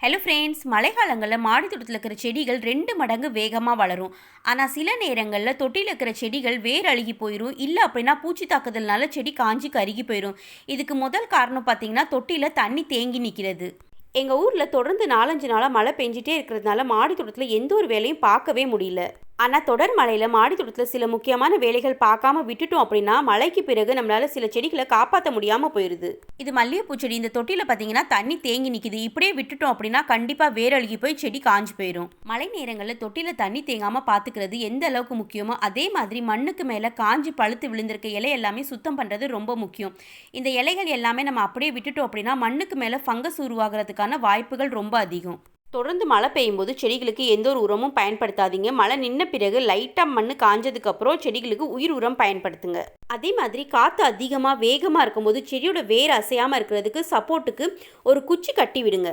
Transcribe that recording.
Hello friends, மழைக்காலங்களில் மாடி தோட்டத்தில் இருக்கிற செடிகள் 2 மடங்கு வேகமாக வளரும். ஆனால் சில நேரங்களில் தொட்டியில் இருக்கிற செடிகள் வேர் அழுகி போயிடும். இல்லை அப்படின்னா பூச்சி தாக்குதல்னால செடி காஞ்சி கருகி போயிடும். இதுக்கு முதல் காரணம் பார்த்தீங்கன்னா தொட்டியில் தண்ணி தேங்கி நிற்கிறது. எங்கள் ஊரில் தொடர்ந்து 4-5 நாளாக மழை பெஞ்சிட்டே இருக்கிறதுனால மாடி தோட்டத்தில் எந்த ஒரு வேலையும் பார்க்கவே முடியல. ஆனால் தொடர் மழையில் மாடி தோட்டத்தில் சில முக்கியமான வேலைகள் பார்க்காம விட்டுட்டோம் அப்படின்னா மழைக்கு பிறகு நம்மளால் சில செடிகளை காப்பாற்ற முடியாமல் போயிடுது. இது மல்லிகைப்பூ செடி. இந்த தொட்டியில் பார்த்தீங்கன்னா தண்ணி தேங்கி நிற்கிது. இப்படியே விட்டுட்டோம் அப்படின்னா கண்டிப்பாக வேரழுகி போய் செடி காஞ்சி போயிடும். மழை நேரங்களில் தொட்டியில் தண்ணி தேங்காமல் பார்த்துக்கிறது எந்த அளவுக்கு முக்கியமோ அதே மாதிரி மண்ணுக்கு மேலே காஞ்சி பழுத்து விழுந்திருக்க இலை எல்லாமே சுத்தம் பண்ணுறது ரொம்ப முக்கியம். இந்த இலைகள் எல்லாமே நம்ம அப்படியே விட்டுட்டோம் அப்படின்னா மண்ணுக்கு மேலே ஃபங்கஸ் உருவாகிறதுக்கான வாய்ப்புகள் ரொம்ப அதிகம். தொடர்ந்து மழை பெய்யும் போது செடிகளுக்கு எந்த ஒரு உரமும் பயன்படுத்தாதீங்க. மழை நின்ன பிறகு லைட்டாக மண் காஞ்சதுக்கப்புறம் செடிகளுக்கு உயிர் உரம் பயன்படுத்துங்க. அதே மாதிரி காற்று அதிகமாக வேகமாக இருக்கும்போது செடியோட வேர் அசையாமல் இருக்கிறதுக்கு சப்போர்ட்டுக்கு ஒரு குச்சி கட்டி விடுங்க.